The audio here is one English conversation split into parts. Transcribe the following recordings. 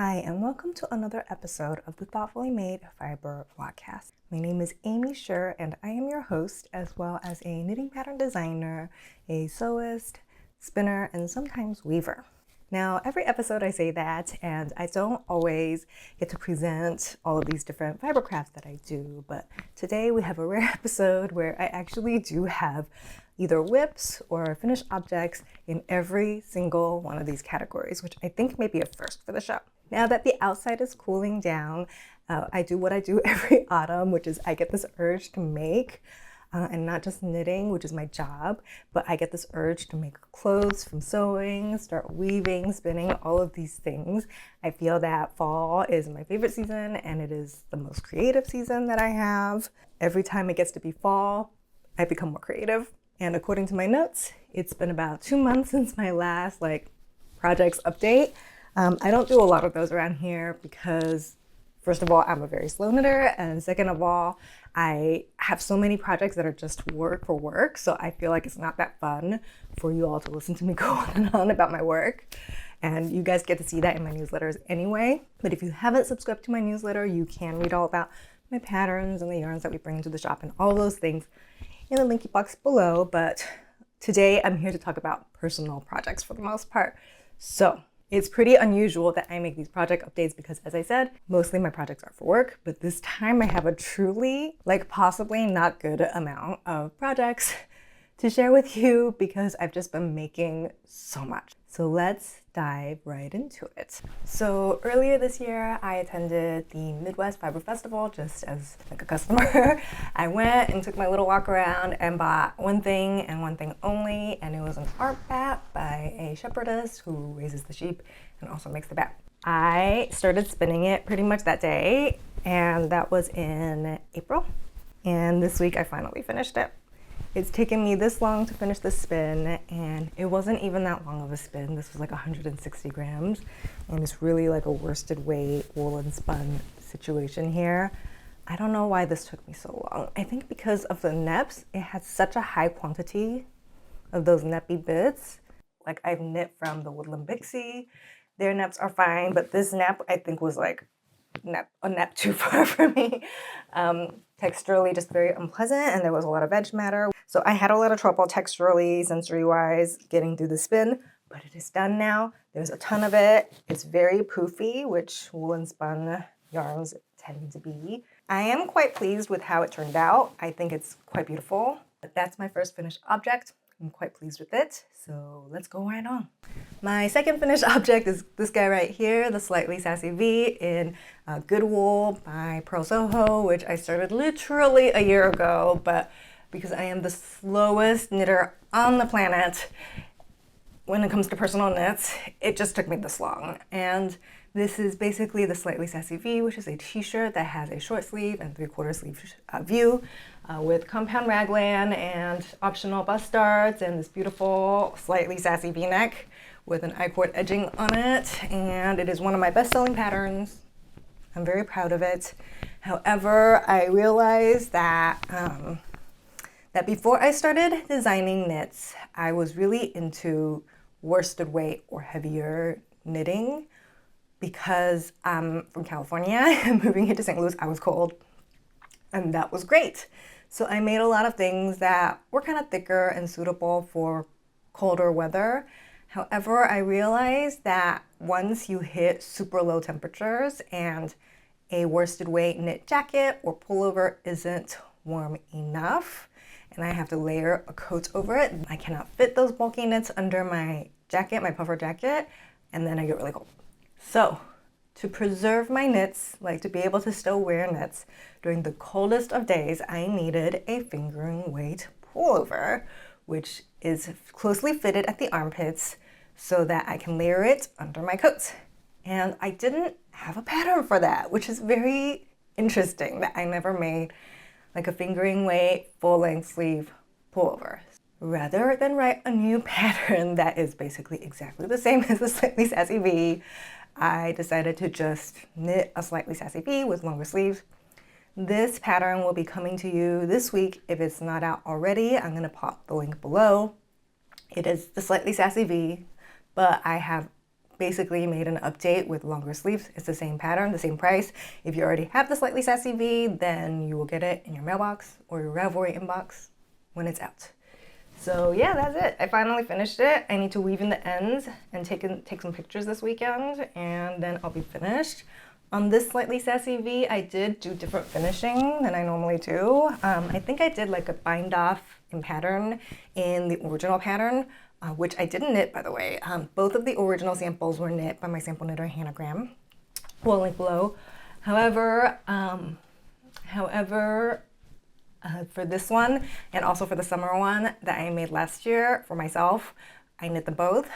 Hi, and welcome to another episode of the Thoughtfully Made Fiber Podcast. My name is Amy Scher, and I am your host, as well as a knitting pattern designer, a sewist, spinner, and sometimes weaver. Now, every episode I say that, and I don't always get to present all of these different fiber crafts that I do, but today we have a rare episode where I actually do have either whips or finished objects in every single one of these categories, which I think may be a first for the show. Now that the outside is cooling down, I do what I do every autumn, which is I get this urge to make, and not just knitting, which is my job, but I get this urge to make clothes from sewing, start weaving, spinning, all of these things. I feel that fall is my favorite season, and it is the most creative season that I have. Every time it gets to be fall, I become more creative. And according to my notes, it's been about 2 months since my last projects update. I don't do a lot of those around here because, first of all, I'm a very slow knitter, and second of all, I have so many projects that are just work for work, so I feel like it's not that fun for you all to listen to me go on and on about my work. And you guys get to see that in my newsletters anyway. But if you haven't subscribed to my newsletter, you can read all about my patterns and the yarns that we bring into the shop and all those things in the linky box below. But today I'm here to talk about personal projects for the most part. So it's pretty unusual that I make these project updates because, as I said, mostly my projects are for work, but this time I have a truly, possibly not good amount of projects to share with you because I've just been making so much. So let's dive right into it. So earlier this year, I attended the Midwest Fiber Festival just as a customer. I went and took my little walk around and bought one thing and one thing only, and it was an art bat by a shepherdess who raises the sheep and also makes the bat. I started spinning it pretty much that day, and that was in April. And this week I finally finished it. It's taken me this long to finish the spin, and it wasn't even that long of a spin. This was 160 grams, and it's really a worsted weight woolen spun situation here. I don't know why this took me so long. I think because of the neps, it had such a high quantity of those neppy bits. I've knit from the Woodland Bixie. Their neps are fine, but this nep I think was a nep too far for me. Texturally just very unpleasant, and there was a lot of edge matter. So I had a lot of trouble texturally, sensory-wise, getting through the spin, but it is done now. There's a ton of it. It's very poofy, which woolen spun yarns tend to be. I am quite pleased with how it turned out. I think it's quite beautiful. But that's my first finished object. I'm quite pleased with it, so let's go right on. My second finished object is this guy right here, the Slightly Sassy V in Good Wool by Purl Soho, which I started literally a year ago, but because I am the slowest knitter on the planet when it comes to personal knits, it just took me this long. And this is basically the Slightly Sassy V, which is a t-shirt that has a short sleeve and 3/4 sleeve view with compound raglan and optional bust darts and this beautiful Slightly Sassy V-neck with an I-cord edging on it. And it is one of my best-selling patterns. I'm very proud of it. However, I realized that before I started designing knits, I was really into worsted weight or heavier knitting because I'm from California and moving here to St. Louis, I was cold, and that was great. So I made a lot of things that were kind of thicker and suitable for colder weather. However, I realized that once you hit super low temperatures and a worsted weight knit jacket or pullover isn't warm enough, and I have to layer a coat over it, I cannot fit those bulky knits under my jacket, my puffer jacket, and then I get really cold. So to preserve my knits, to be able to still wear knits during the coldest of days, I needed a fingering weight pullover, which is closely fitted at the armpits so that I can layer it under my coat. And I didn't have a pattern for that, which is very interesting that I never made a fingering weight full-length sleeve pullover. Rather than write a new pattern that is basically exactly the same as the Slightly Sassy V, I decided to just knit a Slightly Sassy V with longer sleeves. This pattern will be coming to you this week if it's not out already. I'm going to pop the link below. It is the Slightly Sassy V, but I have basically made an update with longer sleeves. It's the same pattern, the same price. If you already have the Slightly Sassy V, then you will get it in your mailbox or your Ravelry inbox when it's out. So yeah, that's it. I finally finished it. I need to weave in the ends and take some pictures this weekend, and then I'll be finished. On this Slightly Sassy V, I did do different finishing than I normally do. I think I did like a bind off in pattern in the original pattern, which I didn't knit, by the way. Both of the original samples were knit by my sample knitter, Hanagram. We'll link below. However, for this one, and also for the summer one that I made last year for myself, I knit them both.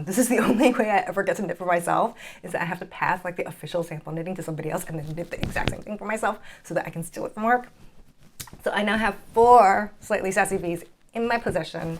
This is the only way I ever get to knit for myself, is that I have to pass like the official sample knitting to somebody else and then knit the exact same thing for myself so that I can steal it from work. So I now have 4 Slightly Sassy V's in my possession.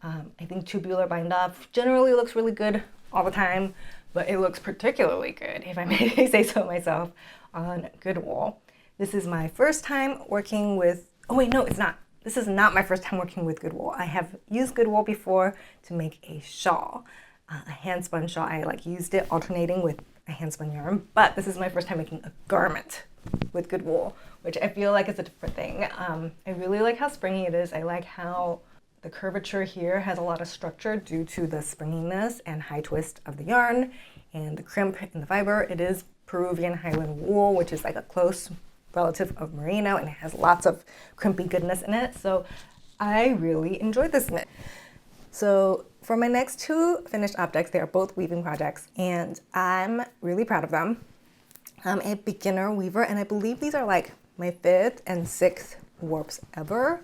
I think tubular bind off generally looks really good all the time, but it looks particularly good, if I may say so myself, on good wool. This is my first time working with, oh wait, no, it's not. This is not my first time working with good wool. I have used good wool before to make a shawl, a hand spun shawl. I like used it alternating with a hand spun yarn, but this is my first time making a garment with good wool, which I feel like is a different thing. I really like how springy it is. I like how the curvature here has a lot of structure due to the springiness and high twist of the yarn and the crimp in the fiber. It is Peruvian Highland wool, which is like a close relative of merino, and it has lots of crimpy goodness in it. So I really enjoyed this knit. So for my next 2 finished objects, they are both weaving projects, and I'm really proud of them. I'm a beginner weaver, and I believe these are like my 5th and 6th warps ever.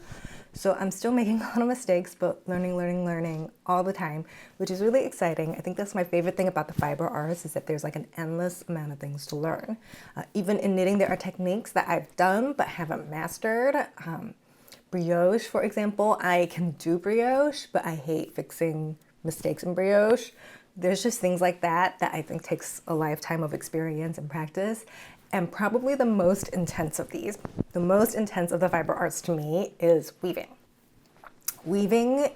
So I'm still making a lot of mistakes, but learning all the time, which is really exciting. I think that's my favorite thing about the fiber arts, is that there's like an endless amount of things to learn. Even in knitting, there are techniques that I've done but haven't mastered. Brioche, for example, I can do brioche, but I hate fixing mistakes in brioche. There's just things like that that I think takes a lifetime of experience and practice. And probably the most intense of these, the most intense of the fiber arts to me, is weaving. Weaving,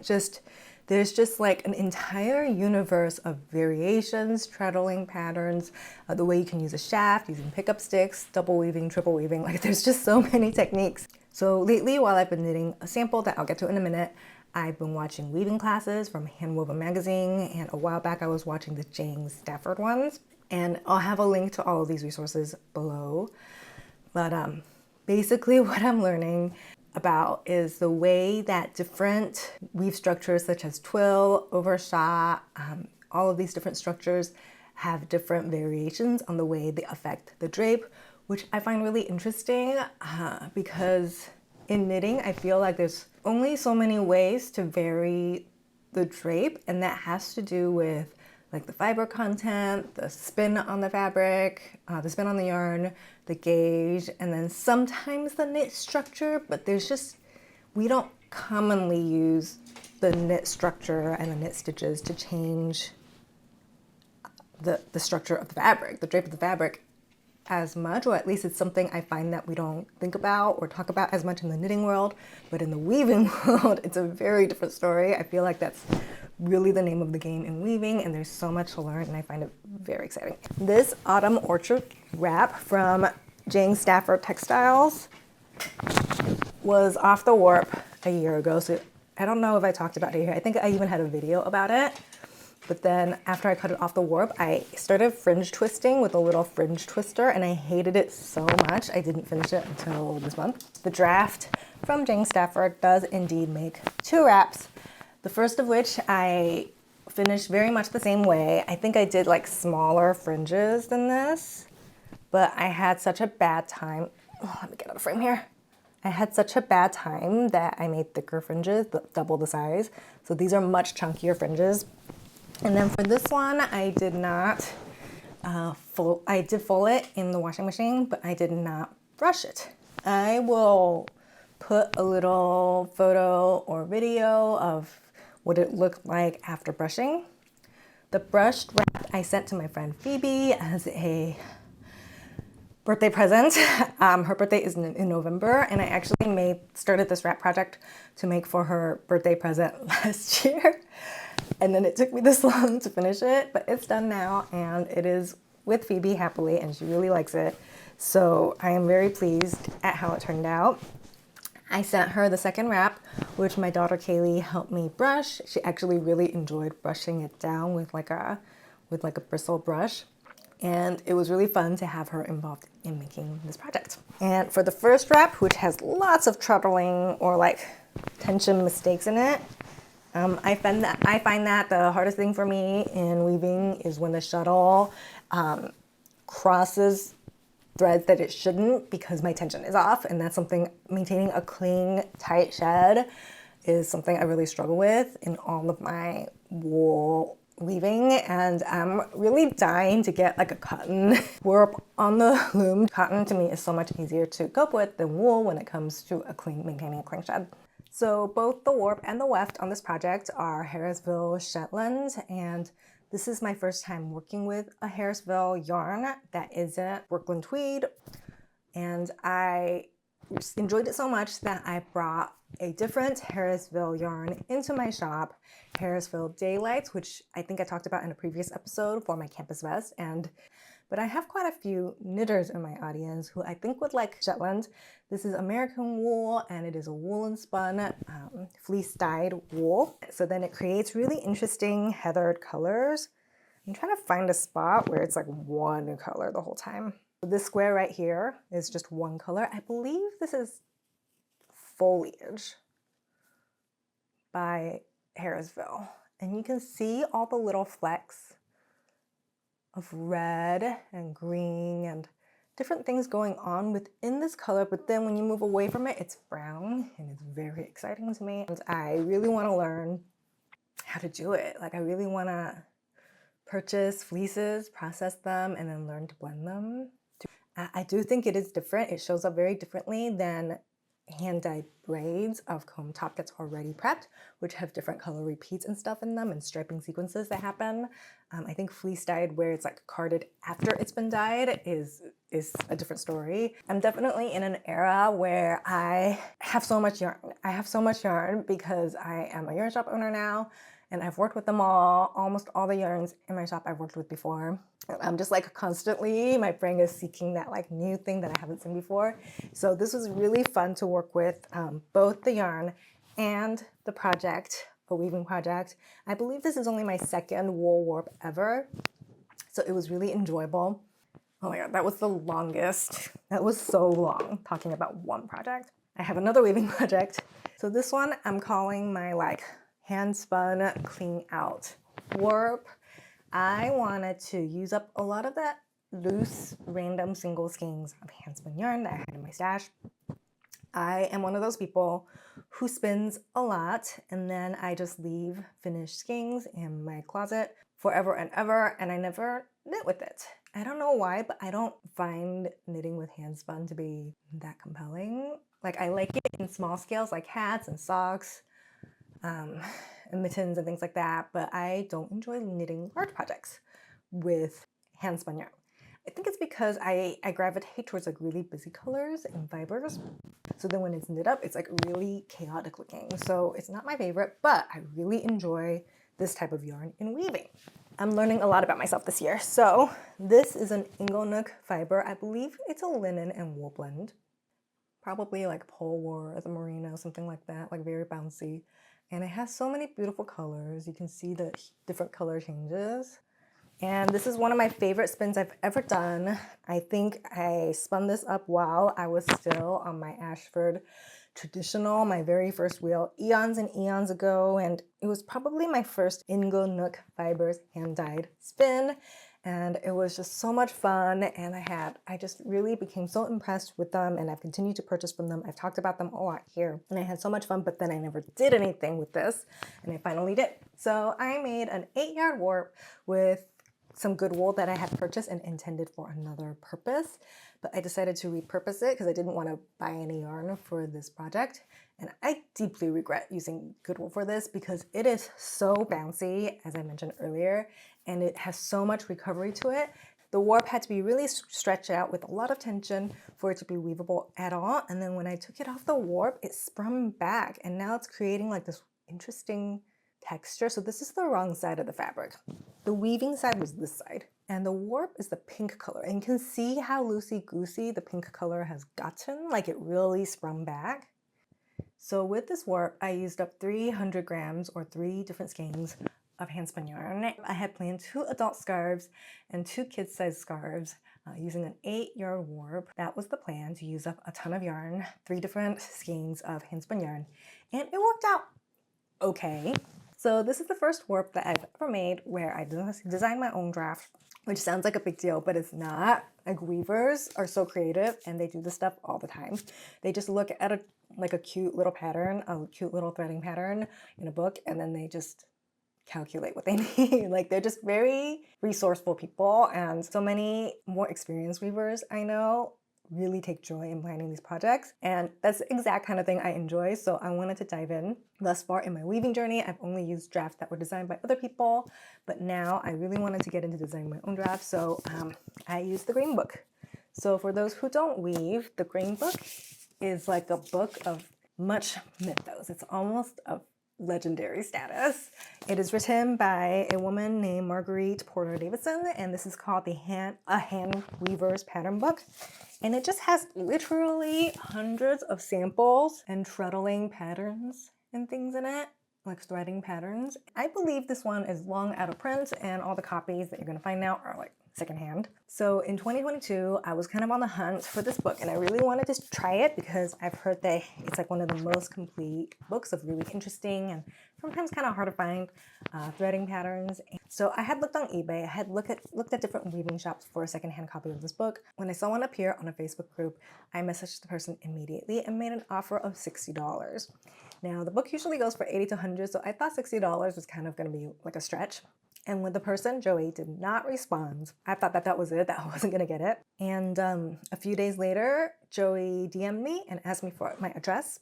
there's just like an entire universe of variations, treadling patterns, the way you can use a shaft, using pickup sticks, double weaving, triple weaving, like there's just so many techniques. So lately, while I've been knitting a sample that I'll get to in a minute, I've been watching weaving classes from Handwoven magazine, and a while back I was watching the Jane Stafford ones. And I'll have a link to all of these resources below. But basically what I'm learning about is the way that different weave structures such as twill, overshot, all of these different structures have different variations on the way they affect the drape, which I find really interesting because in knitting, I feel like there's only so many ways to vary the drape, and that has to do with like the fiber content, the spin on the fabric, the spin on the yarn, the gauge, and then sometimes the knit structure, but we don't commonly use the knit structure and the knit stitches to change the structure of the fabric, the drape of the fabric as much, or at least it's something I find that we don't think about or talk about as much in the knitting world, but in the weaving world, it's a very different story. I feel like that's really the name of the game in weaving, and there's so much to learn, and I find it very exciting. This Autumn Orchard wrap from Jane Stafford Textiles was off the warp a year ago, so I don't know if I talked about it here. I think I even had a video about it, but then after I cut it off the warp, I started fringe twisting with a little fringe twister, and I hated it so much I didn't finish it until this month. The draft from Jane Stafford does indeed make 2 wraps. The first of which I finished very much the same way. I think I did like smaller fringes than this, but I had such a bad time. Oh, let me get out of frame here. I had such a bad time that I made thicker fringes, double the size. So these are much chunkier fringes. And then for this one, I did not I did fold it in the washing machine, but I did not brush it. I will put a little photo or video of what it looked like after brushing. The brushed wrap I sent to my friend Phoebe as a birthday present. Her birthday is in November, and I actually started this wrap project to make for her birthday present last year. And then it took me this long to finish it, but it's done now and it is with Phoebe happily and she really likes it. So I am very pleased at how it turned out. I sent her the second wrap, which my daughter Kaylee helped me brush. She actually really enjoyed brushing it down with like a bristle brush. And it was really fun to have her involved in making this project. And for the first wrap, which has lots of troubling or like tension mistakes in it, I find that the hardest thing for me in weaving is when the shuttle crosses threads that it shouldn't because my tension is off, and that's something, maintaining a clean, tight shed is something I really struggle with in all of my wool weaving, and I'm really dying to get like a cotton warp on the loom. Cotton to me is so much easier to cope with than wool when it comes to maintaining a clean shed. So both the warp and the weft on this project are Harrisville Shetland, and this is my first time working with a Harrisville yarn that isn't Brooklyn tweed, and I enjoyed it so much that I brought a different Harrisville yarn into my shop, Harrisville Daylights, which I think I talked about in a previous episode for my campus vest. But I have quite a few knitters in my audience who I think would like Shetland. This is American wool, and it is a woolen spun, fleece-dyed wool. So then it creates really interesting heathered colors. I'm trying to find a spot where it's like one color the whole time. This square right here is just one color. I believe this is Foliage by Harrisville. And you can see all the little flecks of red and green and different things going on within this color, but then when you move away from it, it's brown, and it's very exciting to me. And I really want to learn how to do it. Like, I really want to purchase fleeces, process them, and then learn to blend them. I do think it is different. It shows up very differently than hand-dyed braids of comb top that's already prepped, which have different color repeats and stuff in them and striping sequences that happen. I think fleece dyed, where it's like carded after it's been dyed, is a different story. I'm definitely in an era where I have so much yarn. I have so much yarn because I am a yarn shop owner now, and I've worked with them all, almost all the yarns in my shop I've worked with before. I'm just like constantly, my brain is seeking that like new thing that I haven't seen before. So this was really fun to work with, both the yarn and the project, a weaving project. I believe this is only my second wool warp ever. So it was really enjoyable. Oh my God, that was the longest. That was so long talking about one project. I have another weaving project. So this one I'm calling my like hand spun clean out warp. I wanted to use up a lot of that loose, random single skeins of handspun yarn that I had in my stash. I am one of those people who spins a lot, and then I just leave finished skeins in my closet forever and ever, and I never knit with it. I don't know why, but I don't find knitting with handspun to be that compelling. Like, I like it in small scales like hats and socks, and mittens and things like that, but I don't enjoy knitting large projects with handspun yarn. I think it's because I gravitate towards like really busy colors and fibers. So then when it's knit up, it's like really chaotic looking. So it's not my favorite, but I really enjoy this type of yarn in weaving. I'm learning a lot about myself this year. So this is an Inglenook fiber. I believe it's a linen and wool blend. Probably like pole war, the merino, something like that, like very bouncy. And it has so many beautiful colors. You can see the different color changes. And this is one of my favorite spins I've ever done. I think I spun this up while I was still on my Ashford traditional, my very first wheel, eons and eons ago. And it was probably my first Inglenook Fibers hand-dyed spin. And it was just so much fun, and I just really became so impressed with them, and I've continued to purchase from them. I've talked about them a lot here, and I had so much fun, but then I never did anything with this, and I finally did. So I made an 8-yard warp with some good wool that I had purchased and intended for another purpose, but I decided to repurpose it because I didn't want to buy any yarn for this project. And I deeply regret using good wool for this because it is so bouncy, as I mentioned earlier, and it has so much recovery to it. The warp had to be really stretched out with a lot of tension for it to be weavable at all. And then when I took it off the warp, it sprung back, and now it's creating like this interesting texture. So this is the wrong side of the fabric. The weaving side was this side. And the warp is the pink color. And you can see how loosey-goosey the pink color has gotten, like it really sprung back. So with this warp, I used up 300 grams or 3 different skeins of handspun yarn. I had planned 2 adult scarves and 2 kid-sized scarves using an 8-yard warp. That was the plan, to use up a ton of yarn, 3 different skeins of handspun yarn, and it worked out okay. So this is the first warp that I've ever made where I designed my own draft, which sounds like a big deal, but it's not. Like, weavers are so creative and they do this stuff all the time. They just look at a cute little pattern, a cute little threading pattern in a book, and then they just calculate what they need. Like, they're just very resourceful people, and so many more experienced weavers I know really take joy in planning these projects, and that's the exact kind of thing I enjoy, so I wanted to dive in. Thus far in my weaving journey, I've only used drafts that were designed by other people, but now I really wanted to get into designing my own drafts, so I used the Green Book. So for those who don't weave, the Green Book is like a book of much mythos. It's almost a legendary status. It is written by a woman named Marguerite Porter Davidson, and this is called a Handweaver's Pattern Book. And it just has literally hundreds of samples and treadling patterns and things in it, like threading patterns. I believe this one is long out of print, and all the copies that you're gonna find now are like secondhand. So in 2022, I was kind of on the hunt for this book, and I really wanted to try it because I've heard that it's like one of the most complete books of really interesting and sometimes kind of hard to find threading patterns. So I had looked on eBay, I had looked at different weaving shops for a secondhand copy of this book. When I saw one appear on a Facebook group, I messaged the person immediately and made an offer of $60. Now the book usually goes for $80 to $100, so I thought $60 was kind of gonna be like a stretch. And when the person, Joey, did not respond, I thought that was it, that I wasn't gonna get it. And a few days later, Joey DM'd me and asked me for my address.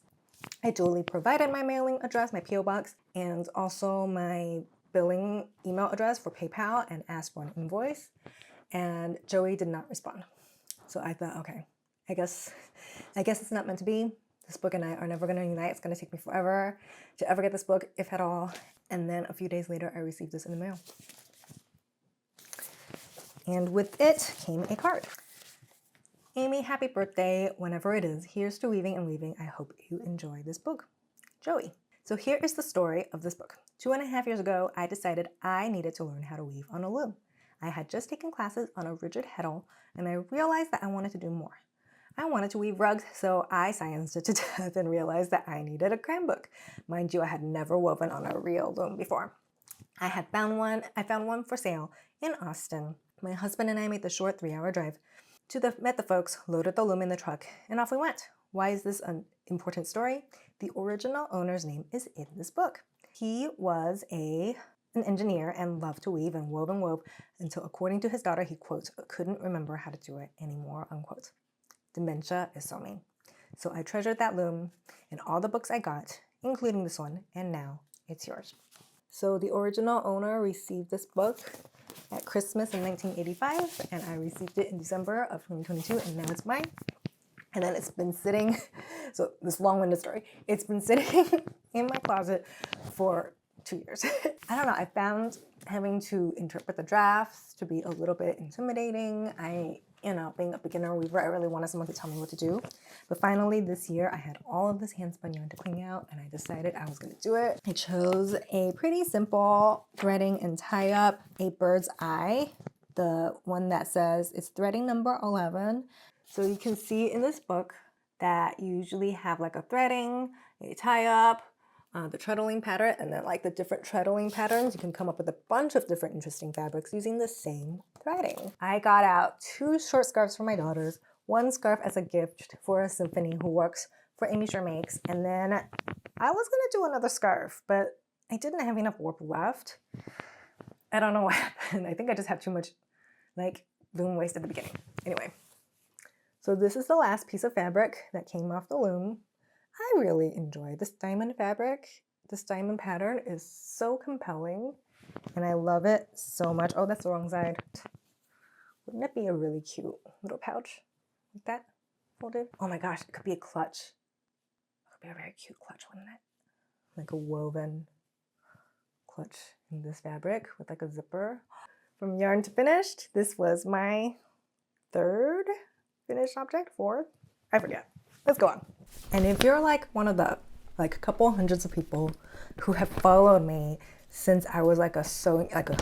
I duly provided my mailing address, my PO box, and also my billing email address for PayPal, and asked for an invoice. And Joey did not respond. So I thought, okay, I guess it's not meant to be. This book and I are never gonna unite. It's gonna take me forever to ever get this book, if at all. And then a few days later, I received this in the mail. And with it came a card. Amy, happy birthday, whenever it is. Here's to weaving and weaving. I hope you enjoy this book. Joey. So here is the story of this book. 2.5 years ago, I decided I needed to learn how to weave on a loom. I had just taken classes on a rigid heddle, and I realized that I wanted to do more. I wanted to weave rugs, so I scienced it to death and realized that I needed a cram book. Mind you, I had never woven on a real loom before. I found one for sale in Austin. My husband and I made the short 3-hour drive met the folks, loaded the loom in the truck, and off we went. Why is this an important story? The original owner's name is in this book. He was an engineer and loved to weave and wove until, according to his daughter, he, quote, couldn't remember how to do it anymore, unquote. Dementia is so mean. So I treasured that loom and all the books I got, including this one, and now it's yours. So the original owner received this book at Christmas in 1985, and I received it in December of 2022, and now it's mine. And then it's been sitting, so this long-winded story, it's been sitting in my closet for 2 years. I don't know, I found having to interpret the drafts to be a little bit intimidating. Being a beginner weaver, I really wanted someone to tell me what to do. But finally this year, I had all of this handspun yarn to clean out, and I decided I was gonna do it. I chose a pretty simple threading and tie up, a bird's eye, the one that says it's threading number 11. So you can see in this book that you usually have like a threading, a tie up, the treadling pattern, and then like the different treadling patterns. You can come up with a bunch of different interesting fabrics using the same threading. I got out 2 short scarves for my daughters, 1 scarf as a gift for a symphony who works for Amy Sure Makes, and then I was gonna do another scarf, but I didn't have enough warp left. I don't know what happened. I think I just had too much like loom waste at the beginning. Anyway, so this is the last piece of fabric that came off the loom. I really enjoy this diamond fabric. This diamond pattern is so compelling, and I love it so much. Oh, that's the wrong side. Wouldn't it be a really cute little pouch like that folded? Oh my gosh, it could be a clutch. It could be a very cute clutch, wouldn't it? Like a woven clutch in this fabric with like a zipper. From yarn to finished, this was my third finished object, fourth, I forget. Let's go on. And if you're like one of the like a couple hundreds of people who have followed me since I was like a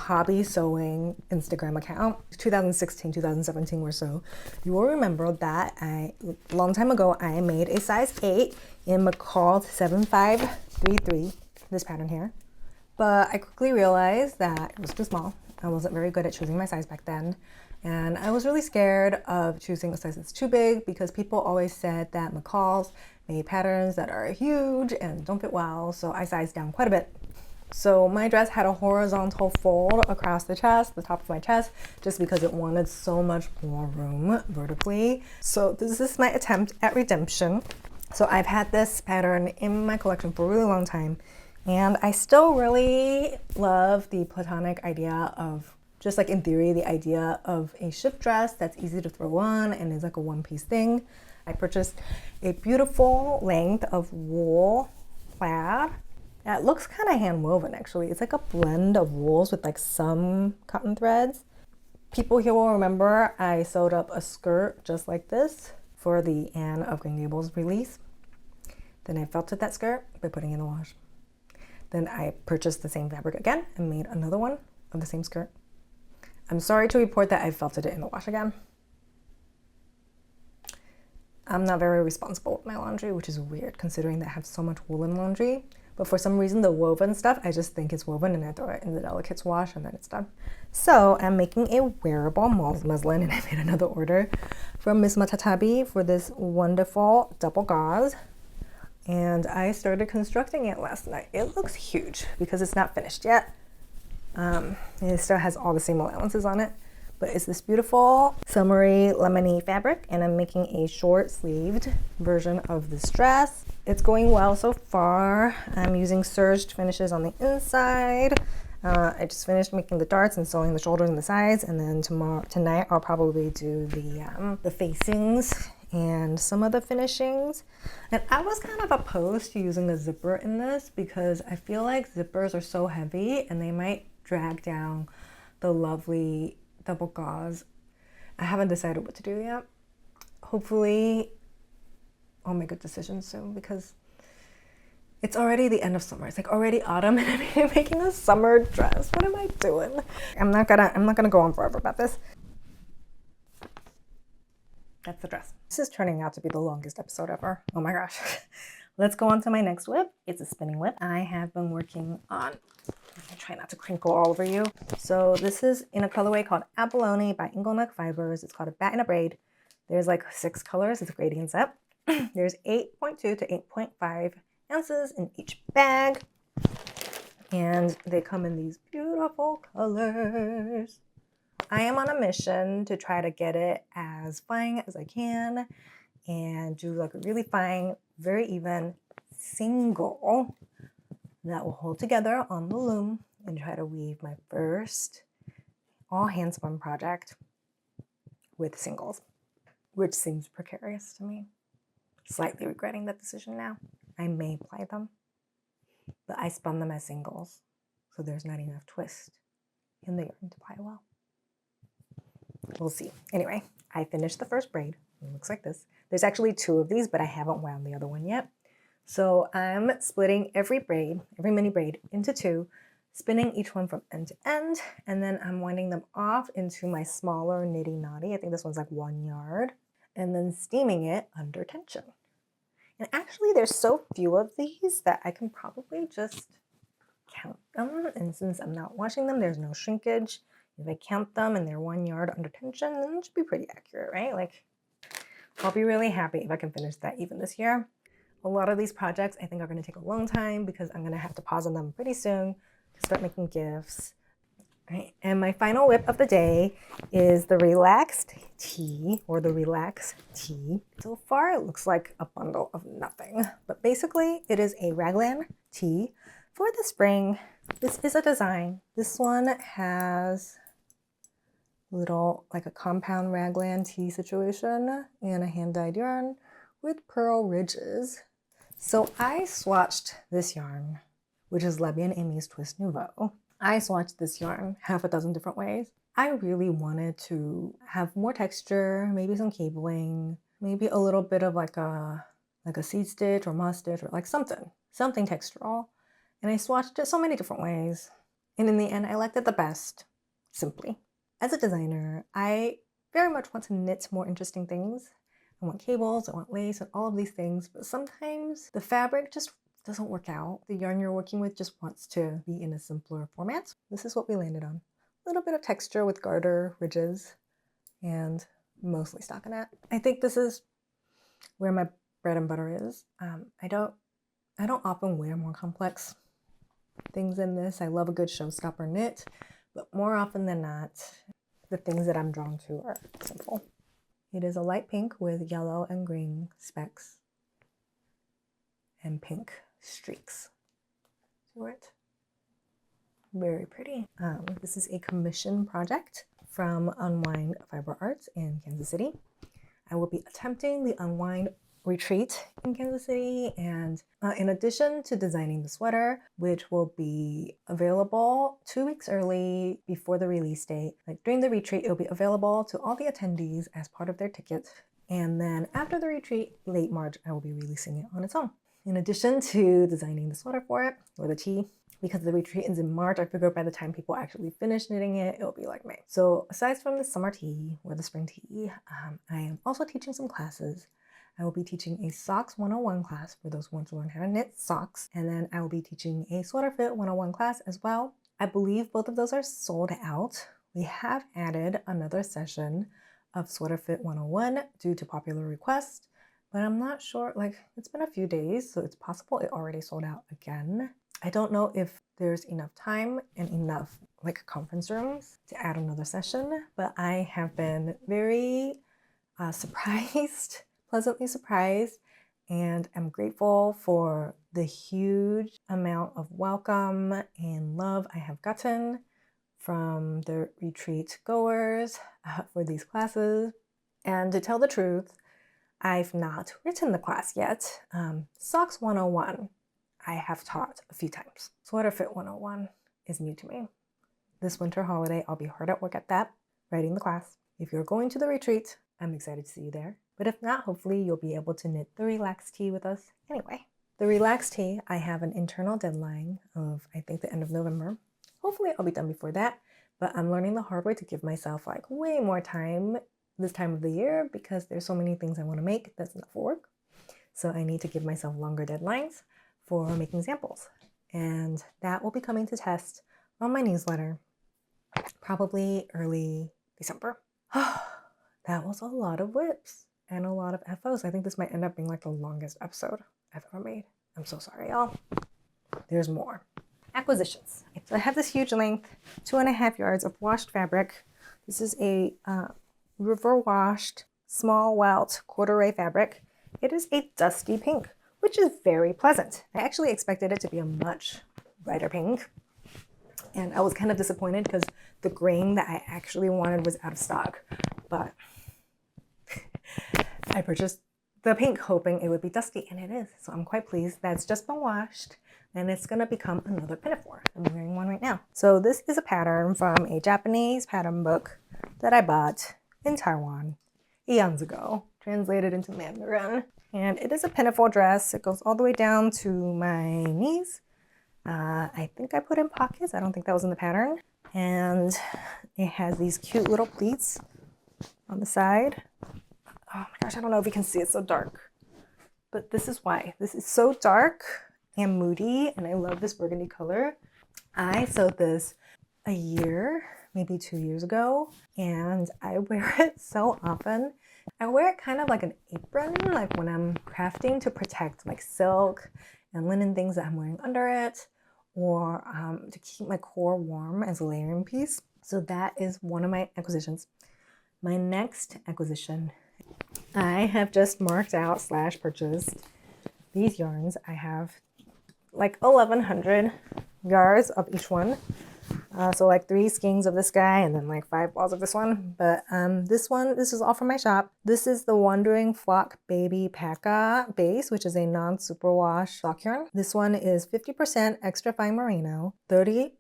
hobby sewing Instagram account, 2016, 2017 or so, you will remember that a long time ago I made a size 8 in McCalls 7533, this pattern here. But I quickly realized that it was too small. I wasn't very good at choosing my size back then. And I was really scared of choosing a size that's too big because people always said that McCalls made patterns that are huge and don't fit well. So I sized down quite a bit. So my dress had a horizontal fold across the chest, the top of my chest, just because it wanted so much more room vertically. So this is my attempt at redemption. So I've had this pattern in my collection for a really long time. And I still really love the platonic idea of, just like in theory, the idea of a shift dress that's easy to throw on and is like a one-piece thing. I purchased a beautiful length of wool plaid that looks kind of hand woven actually. It's like a blend of wools with like some cotton threads. People here will remember I sewed up a skirt just like this for the Anne of Green Gables release. Then I felted that skirt by putting it in the wash. Then I purchased the same fabric again and made another one of the same skirt. I'm sorry to report that I felted it in the wash again. I'm not very responsible with my laundry, which is weird considering that I have so much woolen laundry. But for some reason, the woven stuff, I just think it's woven and I throw it in the delicates wash and then it's done. So I'm making a wearable muslin and I made another order from Miss Matatabi for this wonderful double gauze. And I started constructing it last night. It looks huge because it's not finished yet. It still has all the same allowances on it, but it's this beautiful summery lemony fabric and I'm making a short sleeved version of this dress. It's going well so far. I'm using serged finishes on the inside. I just finished making the darts and sewing the shoulders and the sides, and then tonight I'll probably do the facings and some of the finishings. And I was kind of opposed to using a zipper in this because I feel like zippers are so heavy and they might drag down the lovely double gauze. I haven't decided what to do yet. Hopefully I'll make a decision soon because it's already the end of summer. It's like already autumn and I'm making a summer dress. What am I doing? I'm not gonna go on forever about this. That's the dress. This is turning out to be the longest episode ever. Oh my gosh. Let's go on to my next whip. It's a spinning whip. I have been working on, I try not to crinkle all over you. So this is in a colorway called Abalone by Ingleneck Fibers. It's called a bat in a braid. There's like 6 colors. It's a gradient set. There's 8.2 to 8.5 ounces in each bag. And they come in these beautiful colors. I am on a mission to try to get it as fine as I can and do like a really fine, very even single that will hold together on the loom and try to weave my first all handspun project with singles, which seems precarious to me. Slightly regretting that decision now. I may ply them, but I spun them as singles, so there's not enough twist in the yarn to ply well. We'll see. Anyway, I finished the first braid. It looks like this. There's actually 2 of these, but I haven't wound the other one yet. So I'm splitting every braid, every mini braid into 2, spinning each one from end to end, and then I'm winding them off into my smaller nitty noddy. I think this one's like 1 yard, and then steaming it under tension. And actually there's so few of these that I can probably just count them. And since I'm not washing them, there's no shrinkage. If I count them and they're 1 yard under tension, then it should be pretty accurate, right? Like, I'll be really happy if I can finish that even this year. A lot of these projects I think are going to take a long time because I'm going to have to pause on them pretty soon to start making gifts. Right. And my final whip of the day is the Relaxed Tee, or the Relax Tee. So far it looks like a bundle of nothing, but basically it is a raglan tee for the spring. This is a design. This one has little, like a compound raglan tee situation and a hand-dyed yarn with pearl ridges. So I swatched this yarn which is Lebby and Amy's Twist Nouveau. I swatched this yarn half a dozen different ways. I really wanted to have more texture, maybe some cabling, maybe a little bit of like a seed stitch or moss stitch or like something textural. And I swatched it so many different ways. And in the end, I liked it the best, simply. As a designer, I very much want to knit more interesting things. I want cables, I want lace, and all of these things, but sometimes the fabric just doesn't work out. The yarn you're working with just wants to be in a simpler format. This is what we landed on. A little bit of texture with garter ridges and mostly stockinette. I think this is where my bread and butter is. I don't often wear more complex things in this. I love a good showstopper knit, but more often than not, the things that I'm drawn to are simple. It is a light pink with yellow and green specks and pink streaks to it. Very pretty. This is a commission project from Unwind Fiber Arts in Kansas City. I will be attempting the Unwind retreat in Kansas City, and in addition to designing the sweater, which will be available 2 weeks early before the release date, like during the retreat, it'll be available to all the attendees as part of their ticket. And then after the retreat, late March, I will be releasing it on its own. In addition to designing the sweater for it, or the tee, because the retreat ends in March, I figured by the time people actually finish knitting it, it'll be like May. So aside from the summer tee or the spring tee, I am also teaching some classes. I will be teaching a Socks 101 class for those who want to learn how to knit socks. And then I will be teaching a Sweater Fit 101 class as well. I believe both of those are sold out. We have added another session of Sweater Fit 101 due to popular request, but I'm not sure, like it's been a few days, so it's possible it already sold out again. I don't know if there's enough time and enough like conference rooms to add another session, but I have been very pleasantly surprised, and I'm grateful for the huge amount of welcome and love I have gotten from the retreat goers for these classes. And to tell the truth, I've not written the class yet. Socks 101, I have taught a few times. Sweater Fit 101 is new to me. This winter holiday, I'll be hard at work at that, writing the class. If you're going to the retreat, I'm excited to see you there. But if not, hopefully you'll be able to knit the Relax Tee with us anyway. The Relax Tee, I have an internal deadline of, I think, the end of November. Hopefully I'll be done before that, but I'm learning the hard way to give myself like way more time this time of the year because there's so many things I want to make that's not for work. So I need to give myself longer deadlines for making samples. And that will be coming to test on my newsletter, probably early December. That was a lot of whips and a lot of FOs. I think this might end up being like the longest episode I've ever made. I'm so sorry, y'all. There's more. Acquisitions. So I have this huge length, 2.5 yards of washed fabric. This is a river washed small welt corduroy fabric. It is a dusty pink, which is very pleasant. I actually expected it to be a much brighter pink, and I was kind of disappointed because the grain that I actually wanted was out of stock, but I purchased the pink hoping it would be dusty, and it is. So I'm quite pleased. That's just been washed, and it's gonna become another pinafore. I'm wearing one right now. So this is a pattern from a Japanese pattern book that I bought in Taiwan eons ago, translated into Mandarin. And it is a pinafore dress. It goes all the way down to my knees. I think I put in pockets. I don't think that was in the pattern. And it has these cute little pleats on the side. Oh my gosh, I don't know if you can see, it's so dark. But this is why. This is so dark and moody, and I love this burgundy color. I sewed this a year, maybe 2 years ago, and I wear it so often. I wear it kind of like an apron, like when I'm crafting to protect like silk and linen things that I'm wearing under it, or to keep my core warm as a layering piece. So that is one of my acquisitions. My next acquisition, I have just marked out / purchased these yarns. I have like 1,100 yards of each one. So like 3 skeins of this guy and then like 5 balls of this one. But this is all from my shop. This is the Wandering Flock Baby Paca base, which is a non-superwash flock yarn. This one is 50% extra fine merino, 30%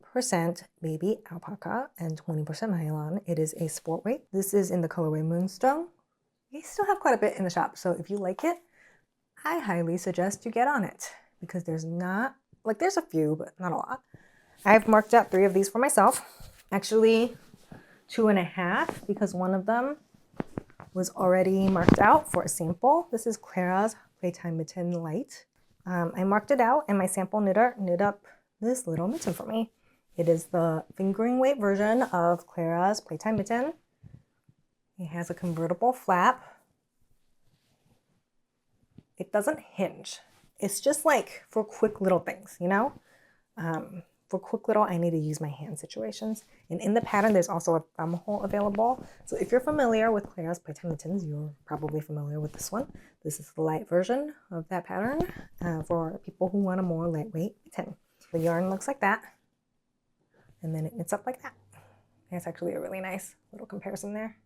baby alpaca, and 20% nylon. It is a sport weight. This is in the colorway Moonstone. We still have quite a bit in the shop, so if you like it, I highly suggest you get on it because there's not, like there's a few, but not a lot. I've marked out 3 of these for myself. Actually, 2.5 because one of them was already marked out for a sample. This is Clara's Playtime Mitten Light. I marked it out and my sample knitter knit up this little mitten for me. It is the fingering weight version of Clara's Playtime Mitten. It has a convertible flap. It doesn't hinge. It's just like for quick little things, you know? For quick little, I need to use my hand situations. And in the pattern, there's also a thumb hole available. So if you're familiar with Clara's Playtime Mittens, you're probably familiar with this one. This is the light version of that pattern for people who want a more lightweight mitten. The yarn looks like that. And then it knits up like that. It's actually a really nice little comparison there.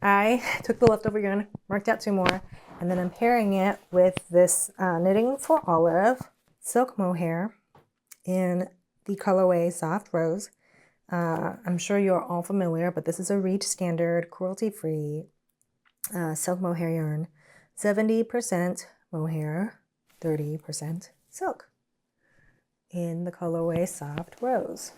I took the leftover yarn, marked out 2 more, and then I'm pairing it with this Knitting for Olive silk mohair in the colorway Soft Rose. I'm sure you're all familiar, but this is a Reach Standard cruelty-free silk mohair yarn. 70% mohair, 30% silk in the colorway Soft Rose.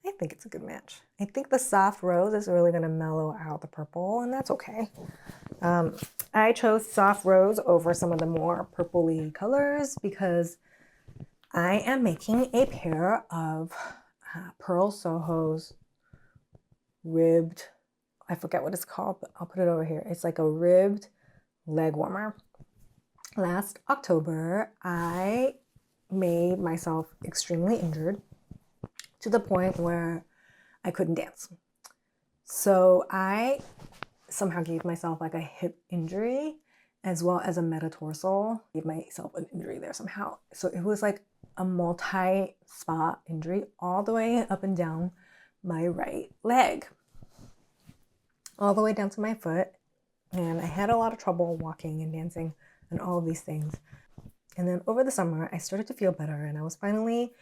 I think it's a good match. I think the Soft Rose is really going to mellow out the purple, and that's okay. I chose Soft Rose over some of the more purpley colors because I am making a pair of Purl Soho's ribbed, I forget what it's called, but I'll put it over here. It's like a ribbed leg warmer. Last October, I made myself extremely injured to the point where I couldn't dance. So I somehow gave myself like a hip injury as well as a metatarsal. Gave myself an injury there somehow. So it was like a multi-spot injury all the way up and down my right leg, all the way down to my foot. And I had a lot of trouble walking and dancing and all of these things. And then over the summer, I started to feel better and I was finally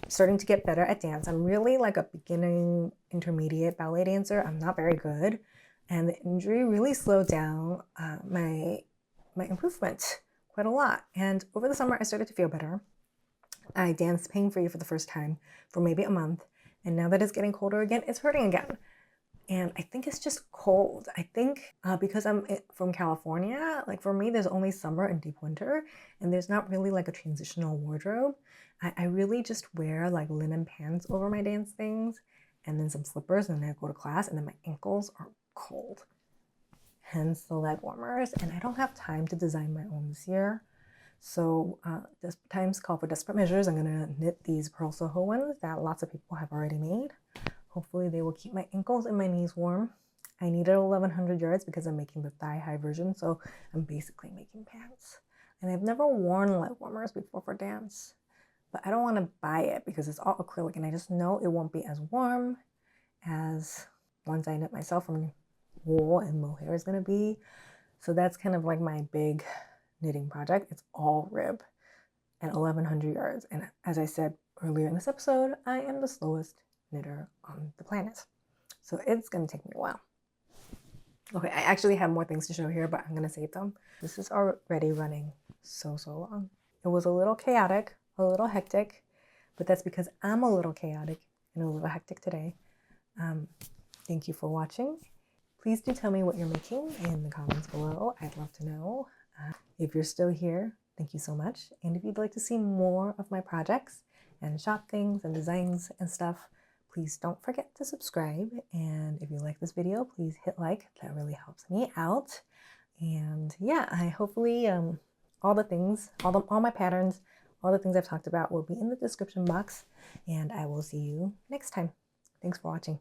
starting to get better at dance. I'm really like a beginning intermediate ballet dancer. I'm not very good. And the injury really slowed down my improvement quite a lot. And over the summer, I started to feel better. I danced pain-free for the first time for maybe a month. And now that it's getting colder again, it's hurting again. And I think it's just cold. I think because I'm from California, like for me, there's only summer and deep winter, and there's not really like a transitional wardrobe. I really just wear like linen pants over my dance things and then some slippers, and then I go to class, and then my ankles are cold. Hence the leg warmers. And I don't have time to design my own this year. So times call for desperate measures. I'm going to knit these Purl Soho ones that lots of people have already made. Hopefully they will keep my ankles and my knees warm. I needed 1,100 yards because I'm making the thigh-high version, so I'm basically making pants. And I've never worn leg warmers before for dance, but I don't want to buy it because it's all acrylic, and I just know it won't be as warm as ones I knit myself from wool and mohair is going to be. So that's kind of like my big knitting project. It's all rib and 1,100 yards. And as I said earlier in this episode, I am the slowest knitter on the planet. So it's going to take me a while. Okay, I actually have more things to show here, but I'm going to save them. This is already running so long. It was a little chaotic, a little hectic, but that's because I'm a little chaotic and a little hectic today. Thank you for watching. Please do tell me what you're making in the comments below. I'd love to know. If you're still here, thank you so much. And if you'd like to see more of my projects and shop things and designs and stuff, please don't forget to subscribe. And if you like this video, please hit like. That really helps me out. And yeah, I hopefully all the things, all my patterns, all the things I've talked about will be in the description box. And I will see you next time. Thanks for watching.